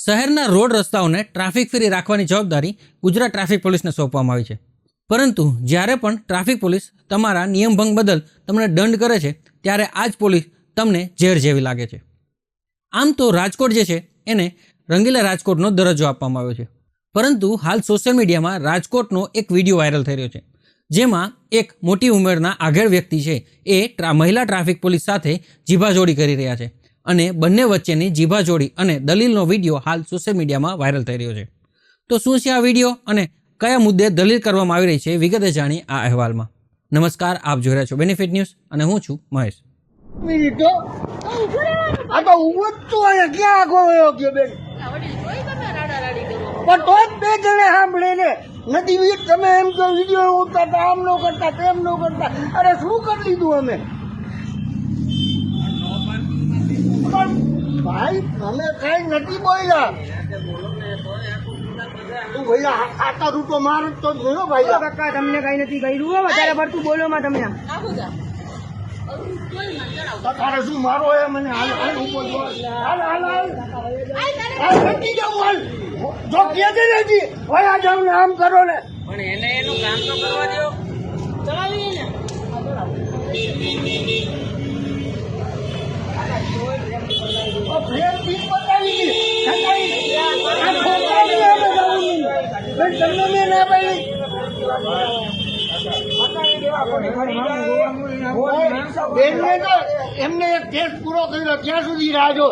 શહેરના road રસ્તાઓને traffic free રાખવાની જવાબદારી ગુજરાત ટ્રાફિક પોલીસને સોંપવામાં આવી છે. પરંતુ જ્યારે પણ ટ્રાફિક પોલીસ તમારા નિયમભંગ બદલ તમને દંડ કરે છે ત્યારે આ જ પોલીસ તમને ઝેર જેવી લાગે છે. આમ તો રાજકોટ જે છે એને રંગીલા રાજકોટનો દરજ્જો આપવામાં આવ્યો છે. પરંતુ હાલ સોશિયલ મીડિયામાં રાજકોટનો એક વિડીયો વાયરલ થઈ રહ્યો છે, જેમાં એક મોટી ઉંમરના આગળ વ્યક્તિ છે એ મહિલા ટ્રાફિક પોલીસ સાથે જીભાજોડી કરી રહ્યા છે અને બંને વચ્ચેની જીભાજોડી અને દલીલનો વિડીયો હાલ સોશિયલ મીડિયામાં વાયરલ થઈ રહ્યો છે. તો શું છે આ વિડીયો અને કયા મુદ્દે દલીલ કરવામાં આવી રહી છે વિગતે જાણી આ અહેવાલમાં. નમસ્કાર, આપ જોઈ રહ્યા છો બેનિફિટ ન્યૂઝ અને હું છું મહેશ. મિનિટો આ તો ઉભો જ તું અહીંયા ક્યાં આગો ગયો કે બેન? પણ તો જ બે જણે સાંભળે ને નથી વીર તમે એમ કહો વિડીયો ઉતારતા આમ નો કરતા તેમ નો કરતા. અરે શું કરી લીધું અમે? પણ ભાઈ અમે કઈ નથી બોલ્યા. તું ભૈયા આટા રૂટો માર તો જોયો ભાઈ કાકા તમને કઈ નથી કર્યું. વધારે પડતું બોલો માં તમને તારે શું મારો એ મને હાલ હાલ ઉપર હાલ હાલ હાલ નથી જાઉં હાલ જો કે છે ને જી ઓયા જાવ ને આમ કરો ને પણ એને એનું કામ તો કરવા દો. ચલાવીએ ને ફ્રેમ પીસ પતાવી તમને ના પાડી એમને એક કેસ પૂરો કર્યો ત્યાં સુધી રાહ જો.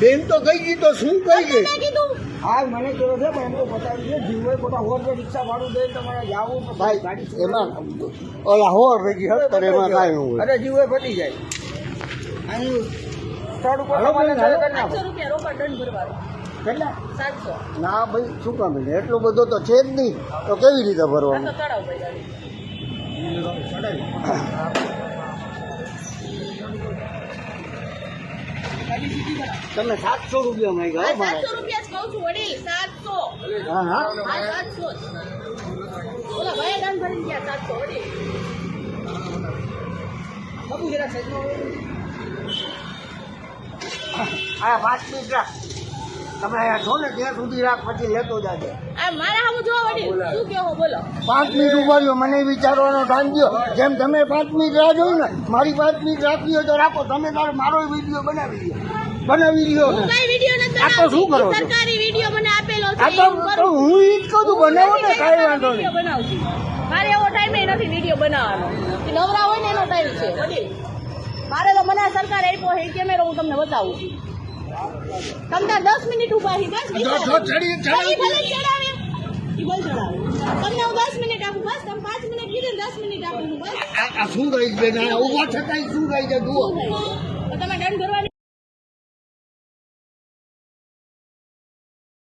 બેન તો કઈ ગઈ તો શું કઈ ગઈ? હા મને કેવો છે પણ એમ તો બતાવી છે જીવો મોટા હોર રિક્ષા ભાડું દે તમારે જાવું ભાઈ એમાં ઓલા હોર રહી હતર એમાં કાંઈ ન હોય. અરે જીવો પતી જાય અહીં સ્થળ ઉપર ₹800 રોકડ દંડ ભરવાનો. કેટલા? 700. ના ભાઈ શું કામ એટલો બધો તો છે જ નહીં તો કેવી રીતે ભરવાનું? તમે 700 રૂપિયા માંગ્યા? 700 રૂપિયા જ કહું છું વડીલ. 700. હા હા 700. ઓલા ભાઈ દાન ભરી ગયા 700 વડીલ. બાપુ જરા આ 5 મિનિટ રાખ. તમે અહીંયા છો ને ત્યાં સુધી રાખ પછી લેતો જાજે. આ મારા હામું જો વડીલ શું કેવો બોલો. 5 મિનિટ ઉભા રહ્યો મને વિચારવાનો ટાઈમ દો. જેમ તમે 5 મિનિટ રાહ જોઈ ને મારી 5 મિનિટ રાખવી હોય તો રાખો. તમે તારે મારો વિડીયો બનાવી રહ્યો હું કઈ વિડિયો નથી આ તો શું કરો છો? સરકારી વિડિયો મને આપેલો છે. આ તો હું ઈ જ કહું છું બનાવો ને કાંઈ વાંધો નહીં. વિડિયો બનાવું છું. મારે એવો ટાઈમ નથી વિડિયો બનાવવાનો. નવરા હોય ને એનો ટાઈમ છે વડીલ. મારે તો મને સરકાર આપ્યો છે કેમેરો હું તમને બતાવું છું. તમને 10 મિનિટ ઉભા હી બસ ભલે ચડાવે ઈ બોલ ચડાવે. તમને હું 10 મિનિટ આપું બસ. તમે 5 મિનિટ કીધું 10 મિનિટ આપું બસ. આ શું ગઈ બેન? ઉભા થતા શું ગઈ છે જુઓ. તો તમે દંડ ભરવાની